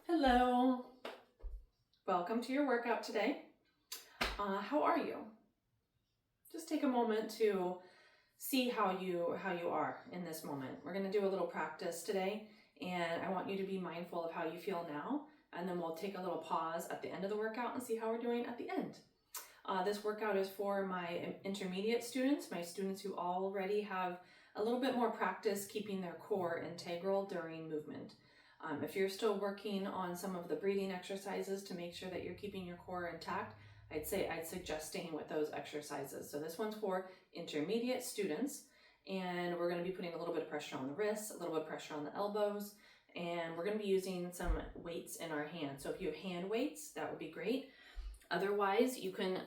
Hello, welcome to your workout today. How are you? Just take a moment to see how you are in this moment. We're going to do a little practice today, and I want you to be mindful of how you feel now, and then we'll take a little pause at the end of the workout and see how we're doing at the end. This workout is for my intermediate students, my students who already have a little bit more practice keeping their core integral during movement. If you're still working on some of the breathing exercises to make sure that you're keeping your core intact, I'd suggest staying with those exercises. So this one's for intermediate students, and we're going to be putting a little bit of pressure on the wrists, a little bit of pressure on the elbows, and we're going to be using some weights in our hands. So if you have hand weights, that would be great. Otherwise, you can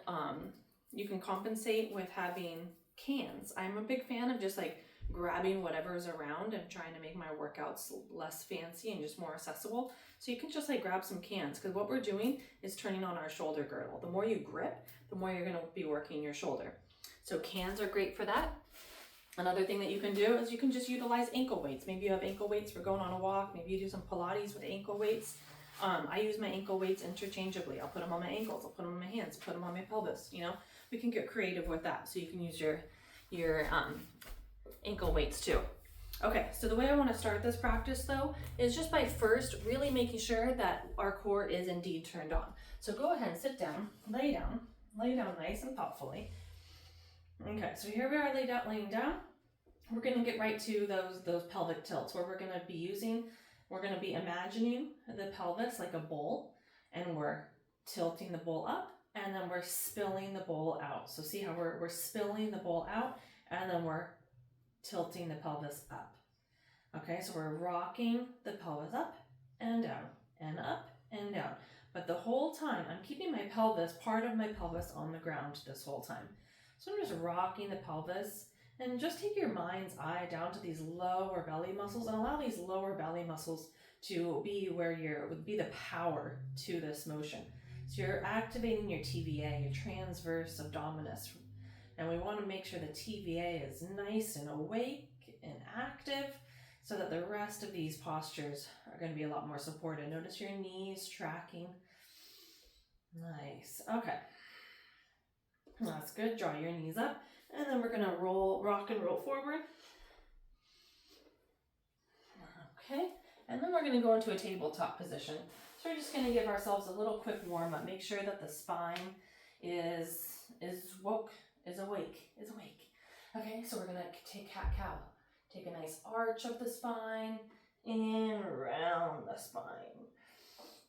compensate with having cans. I'm a big fan of just like grabbing whatever's around and trying to make my workouts less fancy and just more accessible. So you can just like grab some cans, because what we're doing is turning on our shoulder girdle. The more you grip, the more you're going to be working your shoulder. So cans are great for that. Another thing that you can do is you can just utilize ankle weights. Maybe you have ankle weights for going on a walk. Maybe you do some Pilates with ankle weights. I use my ankle weights interchangeably. I'll put them on my ankles, I'll put them on my hands, put them on my pelvis. We can get creative with that. So you can use your ankle weights too. Okay, so the way I want to start this practice though is just by first really making sure that our core is indeed turned on. So go ahead and sit down, lay down nice and thoughtfully. Okay, so here we are laying down. We're going to get right to those pelvic tilts where we're going to be imagining the pelvis like a bowl, and we're tilting the bowl up, and then we're spilling the bowl out. So see how we're spilling the bowl out, and then we're tilting the pelvis up. Okay, so we're rocking the pelvis up and down and up and down. But the whole time, I'm keeping my pelvis, part of my pelvis on the ground this whole time. So I'm just rocking the pelvis, and just take your mind's eye down to these lower belly muscles and allow these lower belly muscles to be would be the power to this motion. So you're activating your TVA, your transverse abdominis. And we want to make sure the TVA is nice and awake and active so that the rest of these postures are going to be a lot more supported. Notice your knees tracking. Nice. Okay. That's good. Draw your knees up. And then we're going to rock and roll forward. Okay. And then we're going to go into a tabletop position. So we're just going to give ourselves a little quick warm up. Make sure that the spine is awake. Okay, so we're going to take cat-cow. Take a nice arch of the spine and around the spine.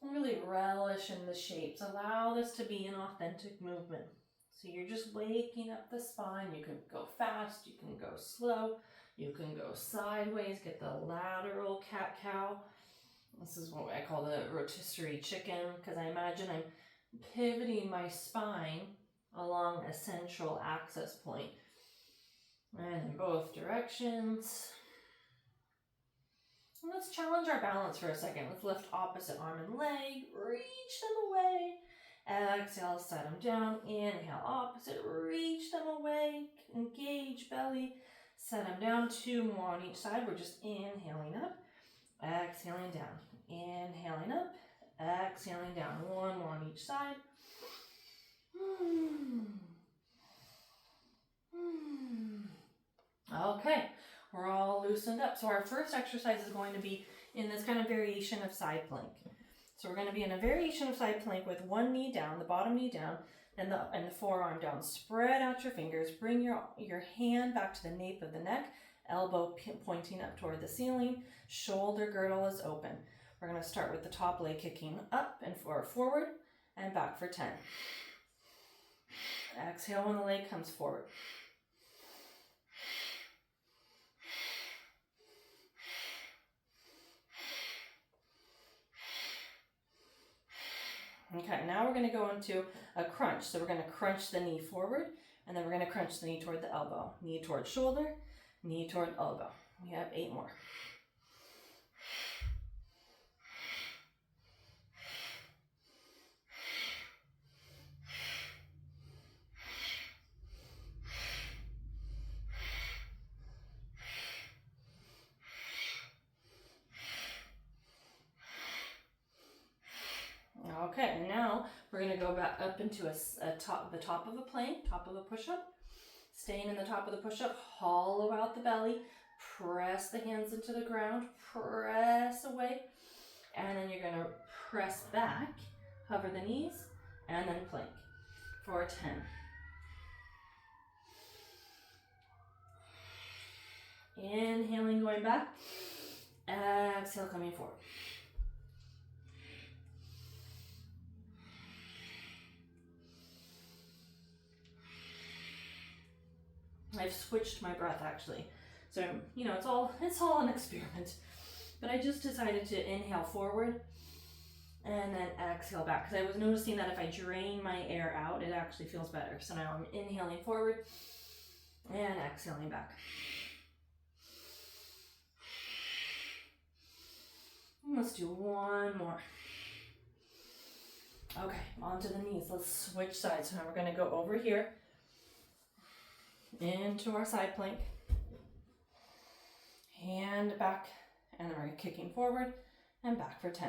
And really relish in the shapes. Allow this to be an authentic movement. So you're just waking up the spine. You can go fast, you can go slow, you can go sideways, get the lateral cat-cow. This is what I call the rotisserie chicken, because I imagine I'm pivoting my spine along a central access point. And in both directions. And let's challenge our balance for a second. Let's lift opposite arm and leg, reach them away. Exhale, set them down. Inhale, opposite, reach them away. Engage belly, set them down. 2 more on each side. We're just inhaling up, exhaling down. Inhaling up, exhaling down. 1 more on each side. Okay, we're all loosened up. So our first exercise is going to be in this kind of variation of side plank. So we're going to be in a variation of side plank with one knee down, the bottom knee down, and the forearm down. Spread out your fingers. Bring your hand back to the nape of the neck, elbow pointing up toward the ceiling. Shoulder girdle is open. We're going to start with the top leg kicking up and forward and back for 10. Exhale when the leg comes forward. Okay, now we're going to go into a crunch. So we're going to crunch the knee forward, and then we're going to crunch the knee toward the elbow. Knee toward shoulder, knee toward elbow. We have 8 more. Okay, and now we're gonna go back up into the top of a plank, top of a push-up. Staying in the top of the push-up, hollow out the belly, press the hands into the ground, press away, and then you're gonna press back, hover the knees, and then plank for 10. Inhaling, going back, exhale, coming forward. I've switched my breath actually. So, you know, it's all an experiment. But I just decided to inhale forward and then exhale back, because I was noticing that if I drain my air out, it actually feels better. So now I'm inhaling forward and exhaling back. Let's do one more. Okay, onto the knees. Let's switch sides. So now we're going to go over here into our side plank. Hand back, and then we're kicking forward and back for 10.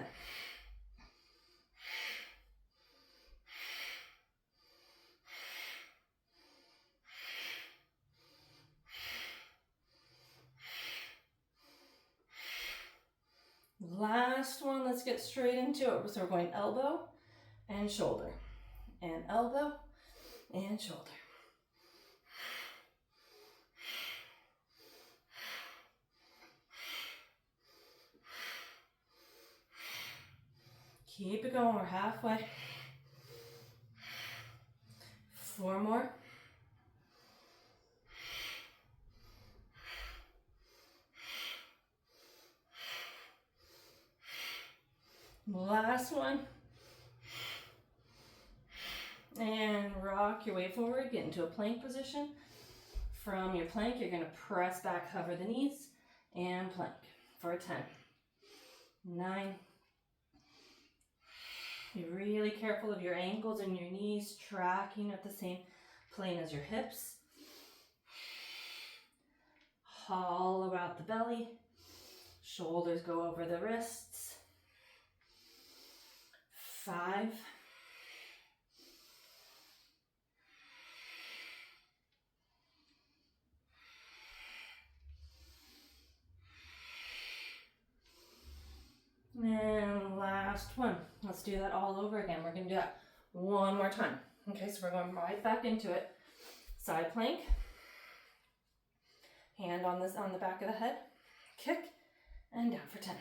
Last one, let's get straight into it. So we're going elbow and shoulder, and elbow and shoulder. Keep it going, we're halfway. 4 more. Last one. And rock your way forward, get into a plank position. From your plank, you're gonna press back, hover the knees, and plank for 10. 9. Be really careful of your ankles and your knees tracking at the same plane as your hips. Hollow out the belly. Shoulders go over the wrists. 5. 'And last one. Let's do that all over again. We're going to do that one more time. Okay, so we're going right back into it. Side plank. Hand on the back of the head. Kick and down for 10.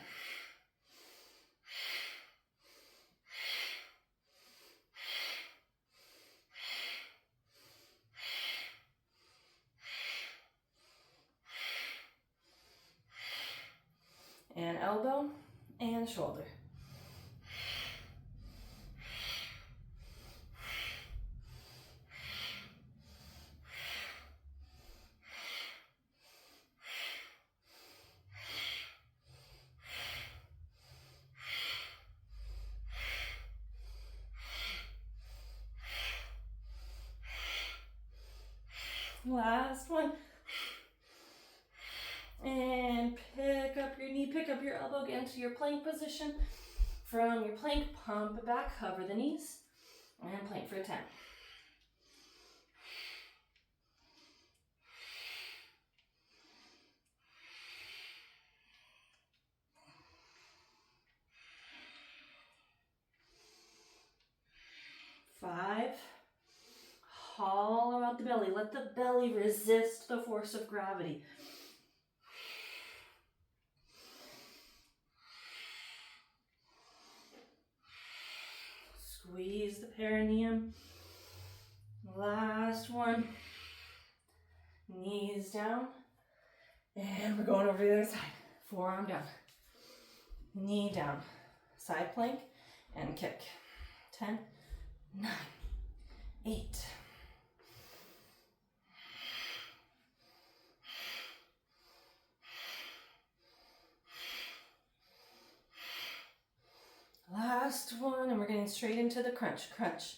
And elbow and shoulder. Last one. And pick up your knee, pick up your elbow, get into your plank position. From your plank, pump it back, hover the knees, and plank for 10. Five. Hollow out the belly. Let the belly resist the force of gravity. Squeeze the perineum. Last one. Knees down. And we're going over to the other side. Forearm down. Knee down. Side plank and kick. 10, 9, 8. Last one, and we're getting straight into the crunch, crunch,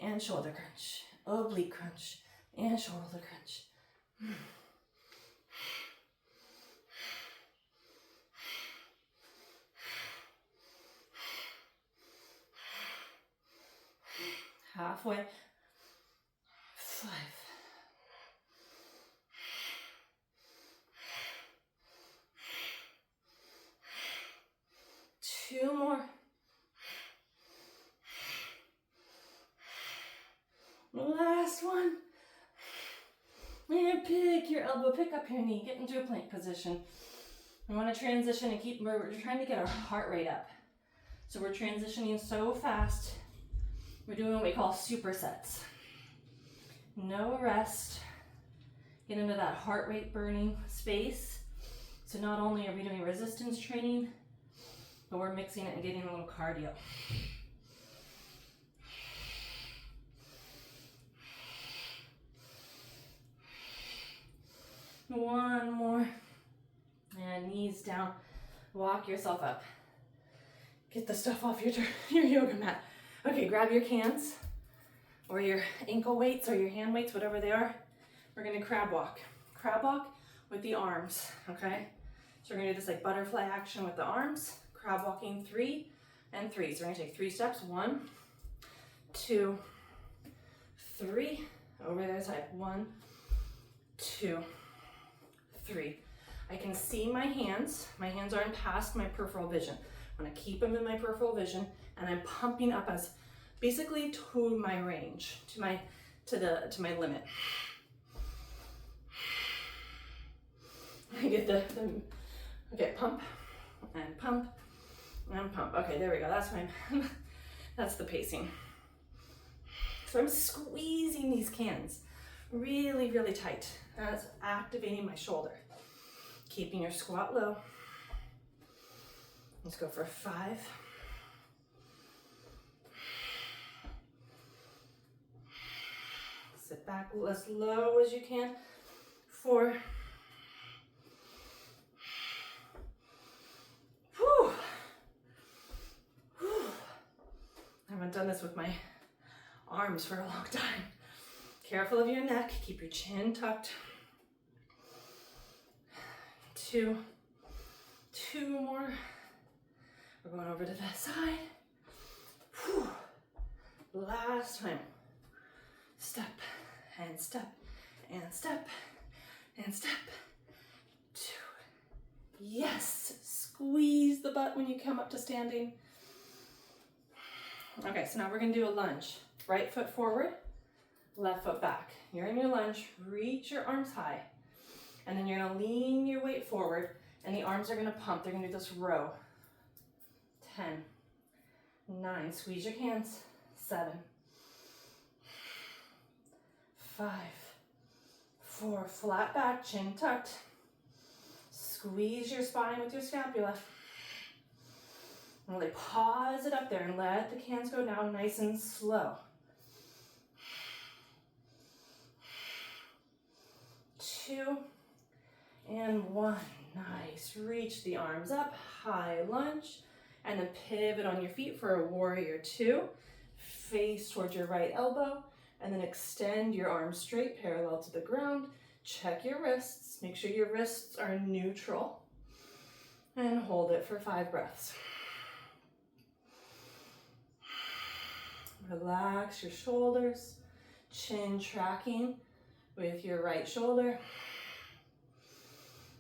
and shoulder crunch, oblique crunch, and shoulder crunch. Halfway. 5. 2 more. Last one. And pick your elbow, pick up your knee, get into a plank position. We want to transition and we're trying to get our heart rate up. So we're transitioning so fast. We're doing what we call supersets. No rest. Get into that heart rate burning space. So not only are we doing resistance training, but we're mixing it and getting a little cardio. One more. And knees down. Walk yourself up. Get the stuff off your yoga mat. Okay, grab your cans or your ankle weights or your hand weights, whatever they are. We're gonna crab walk. Crab walk with the arms, okay? So we're gonna do this like butterfly action with the arms. Crab walking 3 and 3. So we're gonna take 3 steps. 1, 2, 3. Over the other side. 1, 2, 3. I can see my hands. My hands aren't past my peripheral vision. I'm gonna keep them in my peripheral vision, and I'm pumping up as basically to my range, to my limit. I get the okay, pump and pump and pump. Okay, there we go. That's that's the pacing. So I'm squeezing these cans really, really tight. That's activating my shoulder. Keeping your squat low. Let's go for 5. Sit back as low as you can. 4. Whew. Whew. I haven't done this with my arms for a long time. Careful of your neck. Keep your chin tucked. 2 more. We're going over to that side. Whew. Last time. Step and step and step and step. 2. Yes. Squeeze the butt when you come up to standing. Okay, so now we're going to do a lunge. Right foot forward, left foot back. You're in your lunge. Reach your arms high. And then you're going to lean your weight forward, and the arms are going to pump. They're going to do this row. 10, 9, squeeze your hands. 7, 5, 4, flat back, chin tucked. Squeeze your spine with your scapula. Really pause it up there and let the cans go down nice and slow. 2 and 1. Nice. Reach the arms up, high lunge, and then pivot on your feet for a warrior 2. Face towards your right elbow, and then extend your arms straight, parallel to the ground. Check your wrists. Make sure your wrists are neutral. And hold it for 5 breaths. Relax your shoulders, chin tracking with your right shoulder.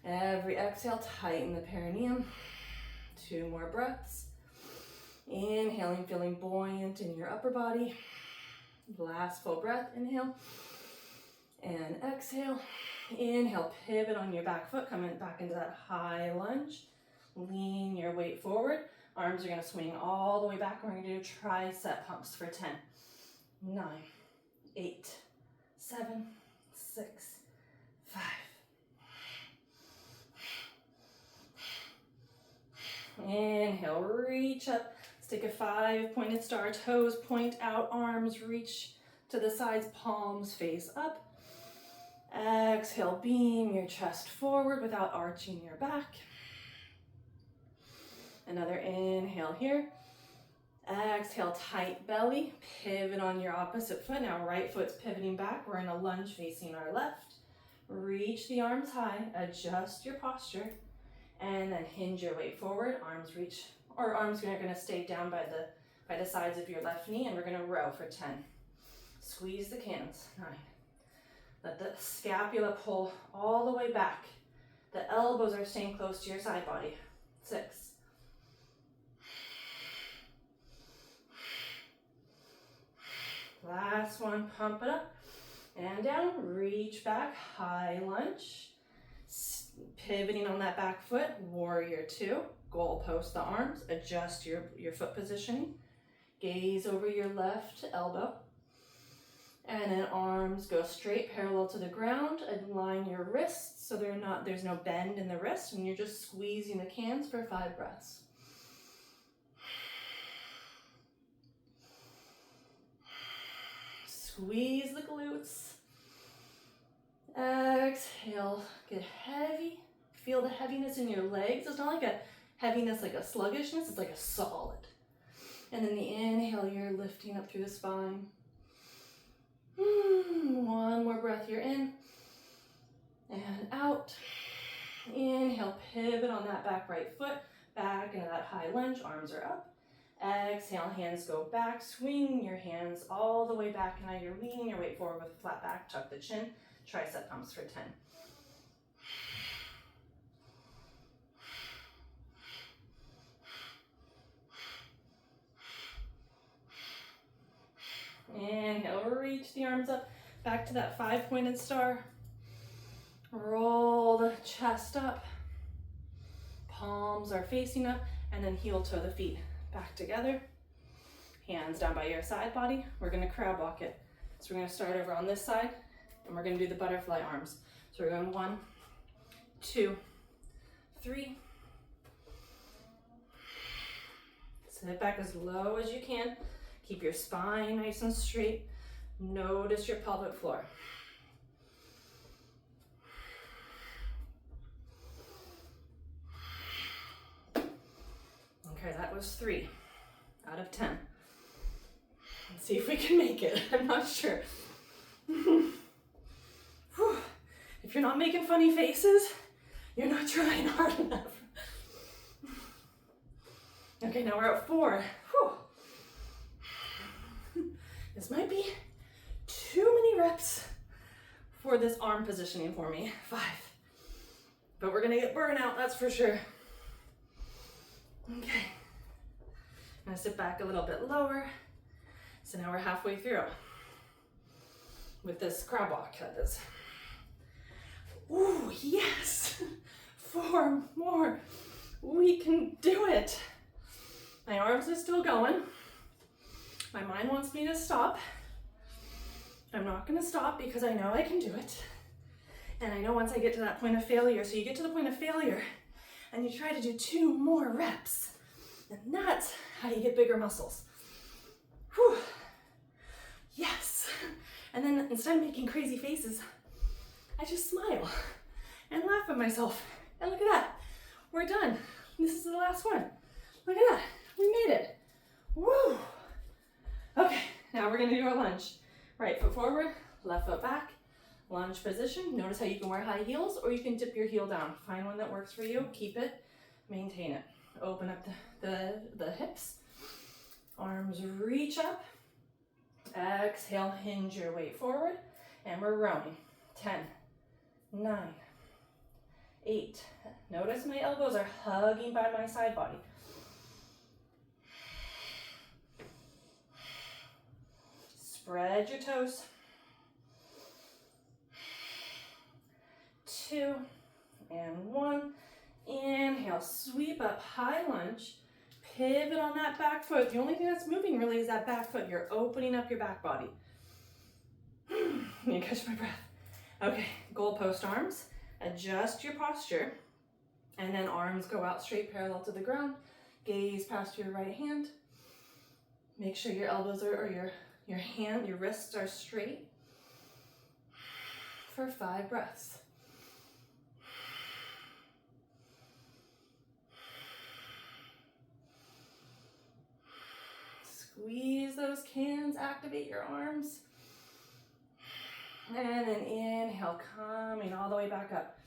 Every exhale, tighten the perineum. 2 more breaths. Inhaling, feeling buoyant in your upper body. Last full breath, inhale and exhale. Inhale, pivot on your back foot, coming back into that high lunge. Lean your weight forward. Arms are going to swing all the way back. We're going to do tricep pumps for 10, 9, 8, 7, 6, 5. Inhale, reach up. Let's take a 5-pointed star. Toes point out, arms reach to the sides, palms face up. Exhale, beam your chest forward without arching your back. Another inhale here. Exhale, tight belly. Pivot on your opposite foot. Now right foot's pivoting back. We're in a lunge facing our left. Reach the arms high. Adjust your posture. And then hinge your weight forward. Arms reach, or arms are going to stay down by the sides of your left knee. And we're going to row for 10, Squeeze the cans. 9. Let the scapula pull all the way back. The elbows are staying close to your side body. 6. 1. Pump it up and down. Reach back, high lunge. Pivoting on that back foot, warrior 2. Goal post the arms, adjust your foot positioning. Gaze over your left elbow. And then arms go straight parallel to the ground. Align your wrists so there's no bend in the wrist, and you're just squeezing the cans for 5 breaths. Squeeze the glutes. Exhale, get heavy. Feel the heaviness in your legs. It's not like a heaviness, like a sluggishness, it's like a solid. And then the inhale, you're lifting up through the spine. 1 more breath, you're in and out. Inhale, pivot on that back right foot, back into that high lunge, arms are up. Exhale, hands go back, swing your hands all the way back, and now you're leaning your weight forward with a flat back, tuck the chin, tricep pumps for 10. Inhale, reach the arms up, back to that 5-pointed star. Roll the chest up. Palms are facing up, and then heel toe the feet back together. Hands down by your side body. We're gonna crab walk it. So we're gonna start over on this side, and we're gonna do the butterfly arms. So we're going 1, 2, 3. Sit back as low as you can. Keep your spine nice and straight. Notice your pelvic floor. Okay, that was 3 out of 10. Let's see if we can make it. I'm not sure. If you're not making funny faces, you're not trying hard enough. Okay, now we're at 4. This might be too many reps for this arm positioning for me. 5. But we're gonna get burnout, that's for sure. Okay. I'm gonna sit back a little bit lower. So now we're halfway through with this crab walk, that is. Ooh, yes! 4 more. We can do it. My arms are still going. My mind wants me to stop. I'm not gonna stop because I know I can do it. And I know once I get to that point of failure, so you get to the point of failure and you try to do 2 more reps. And that's how you get bigger muscles. Whew. Yes. And then instead of making crazy faces, I just smile and laugh at myself. And look at that. We're done. This is the last one. Look at that. We made it. Woo. Okay, now we're gonna do our lunge. Right foot forward, left foot back, lunge position. Notice how you can wear high heels or you can dip your heel down. Find one that works for you, keep it, maintain it. Open up the hips, arms reach up. Exhale, hinge your weight forward, and we're rowing. 10, 9, 8. Notice my elbows are hugging by my side body. 'Spread your toes. 2 and 1. Inhale, sweep up, high lunge. Pivot on that back foot. The only thing that's moving really is that back foot. You're opening up your back body. Let me catch my breath. Okay, goal post arms. Adjust your posture. And then arms go out straight parallel to the ground. Gaze past your right hand. Make sure your elbows are, or your wrists are straight for 5 breaths. Squeeze those cans, activate your arms. And then inhale, coming all the way back up.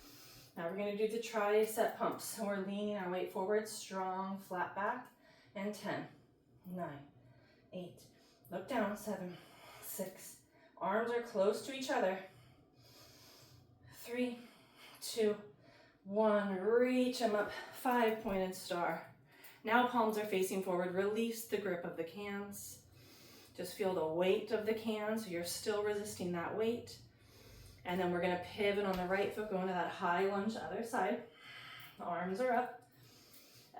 Now we're gonna do the tricep pumps. So we're leaning our weight forward, strong, flat back, and 10, 9, 8, look down, 7, 6, Arms are close to each other. 3, 2, 1. Reach them up. 5 pointed star. Now palms are facing forward. Release the grip of the cans. Just feel the weight of the cans. So you're still resisting that weight. And then we're going to pivot on the right foot, going to that high lunge, other side. Arms are up.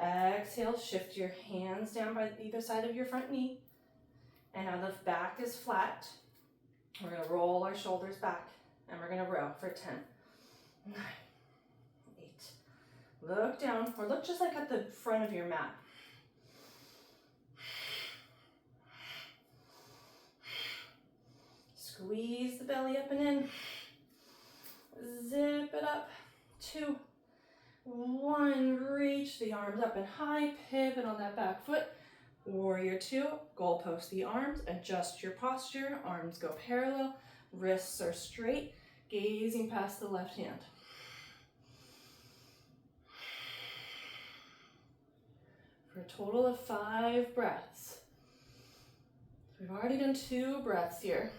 Exhale, shift your hands down by either side of your front knee. And now the back is flat. We're going to roll our shoulders back. And we're going to row for 10, 9, 8. Look down, or look just like at the front of your mat. Squeeze the belly up and in. Zip it up. 2, 1. Reach the arms up and high. Pivot on that back foot. Warrior 2. Goalpost the arms. Adjust your posture. Arms go parallel. Wrists are straight. Gazing past the left hand. For a total of 5 breaths. We've already done 2 breaths here.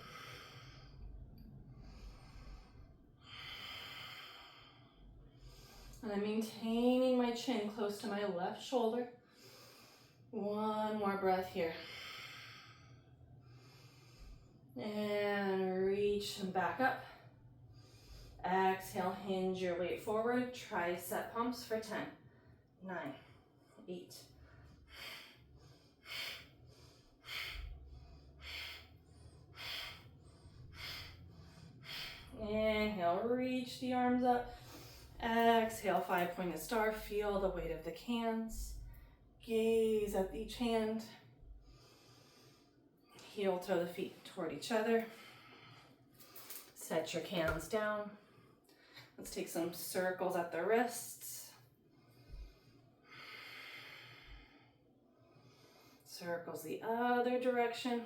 And I'm maintaining my chin close to my left shoulder. 1 more breath here. And reach and back up. Exhale, hinge your weight forward. Tricep pumps for 10, 9, 8. Inhale, reach the arms up. Exhale, 5 pointed star. Feel the weight of the cans. Gaze at each hand. Heel toe the feet toward each other. Set your cans down. Let's take some circles at the wrists. Circles the other direction.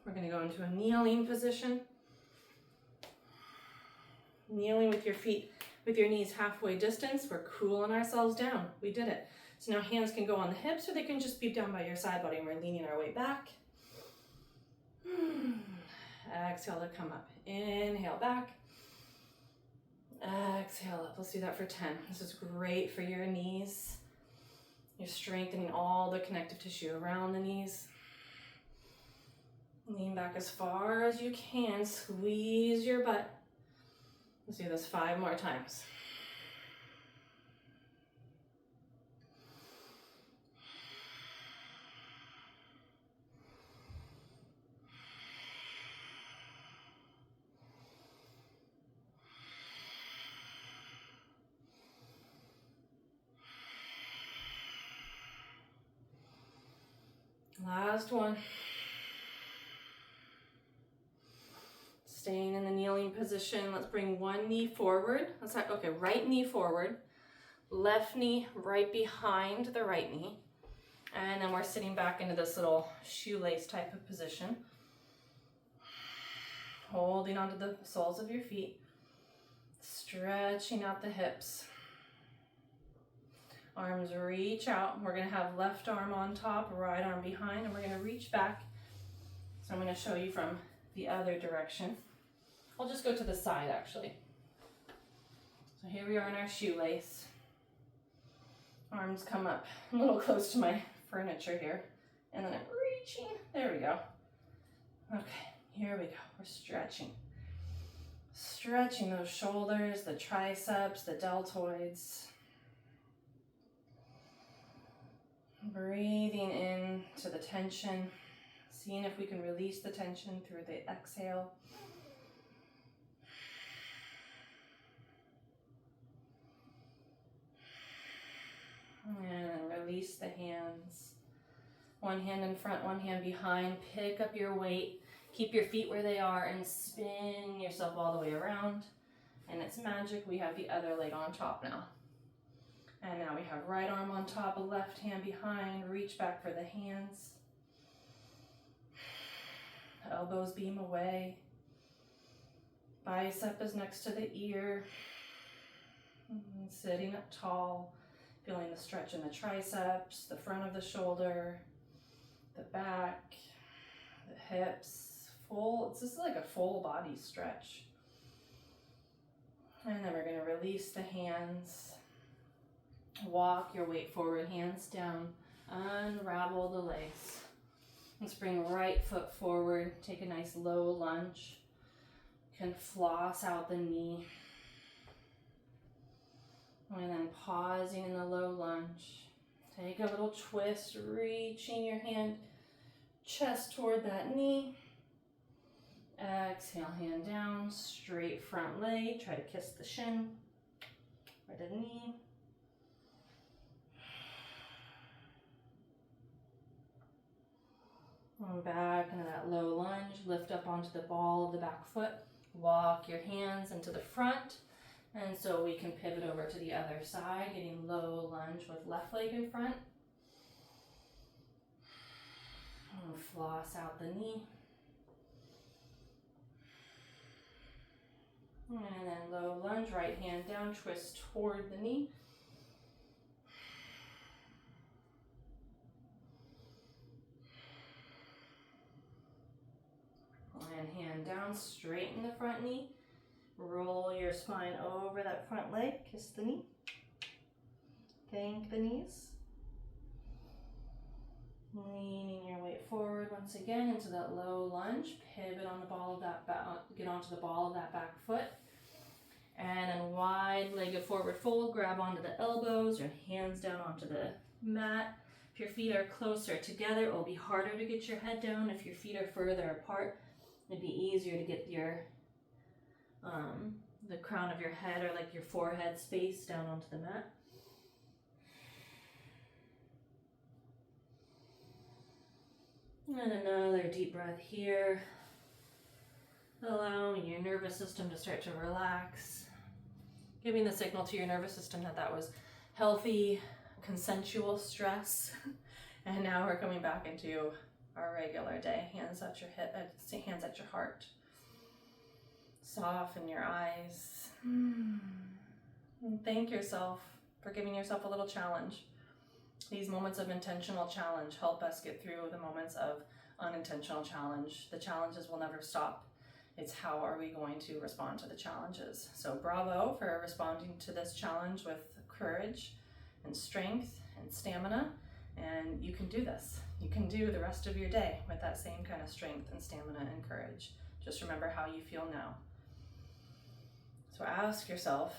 We're going to go into a kneeling position. Kneeling with your feet, with your knees halfway distance. We're cooling ourselves down. We did it. So now hands can go on the hips or they can just be down by your side body and we're leaning our way back. Exhale to come up. Inhale back. Exhale up. Let's do that for 10. This is great for your knees. You're strengthening all the connective tissue around the knees. Lean back as far as you can. Squeeze your butt. Let's do this 5 more times. Last one. Staying in the kneeling position. Let's bring one knee forward. Right knee forward. Left knee right behind the right knee. And then we're sitting back into this little shoelace type of position. Holding onto the soles of your feet. Stretching out the hips. Arms reach out. We're going to have left arm on top, right arm behind, and we're going to reach back. So I'm going to show you from the other direction. I'll just go to the side actually. So here we are in our shoelace. Arms come up a little close to my furniture here. And then I'm reaching. There we go. Okay, here we go. We're stretching. Stretching those shoulders, the triceps, the deltoids. Breathing in to the tension. Seeing if we can release the tension through the exhale. And release the hands. One hand in front, one hand behind. Pick up your weight. Keep your feet where they are and spin yourself all the way around. And it's magic. We have the other leg on top now. And now we have right arm on top, left hand behind. Reach back for the hands. Elbows beam away. Bicep is next to the ear. Sitting up tall. Feeling the stretch in the triceps, the front of the shoulder, the back, The hips, full, it's just like a full body stretch. And then we're going to release the hands. Walk your weight forward, hands down. Unravel the legs. Let's bring right foot forward. Take a nice low lunge. You can floss out the knee. And then pausing in the low lunge. Take a little twist, reaching your hand, chest toward that knee. Exhale, hand down, straight front leg. Try to kiss the shin or the knee. And back into that low lunge. Lift up onto the ball of the back foot. Walk your hands into the front. And so we can pivot over to the other side, getting low lunge with left leg in front. And floss out the knee. And then low lunge, right hand down, twist toward the knee. And hand down, straighten the front knee. Roll your spine over that front leg, kiss the knee. Thank the knees. Leaning your weight forward once again into that low lunge. Pivot on the ball of that back, get onto the ball of that back foot. And then wide-legged forward fold, grab onto the elbows or hands down onto the mat. If your feet are closer together, it will be harder to get your head down. If your feet are further apart, it'd be easier to get your the crown of your head or like your forehead space down onto the mat. And another deep breath here. Allowing your nervous system to start to relax. Giving the signal to your nervous system that that was healthy, consensual stress. And now we're coming back into our regular day. Hands at your hip, hands at your heart. Soften your eyes. And thank yourself for giving yourself a little challenge. These moments of intentional challenge help us get through the moments of unintentional challenge. The challenges will never stop. It's how are we going to respond to the challenges. So bravo for responding to this challenge with courage and strength and stamina. And you can do this. You can do the rest of your day with that same kind of strength and stamina and courage. Just remember how you feel now. So ask yourself,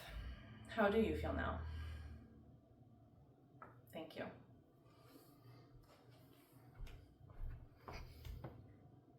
how do you feel now?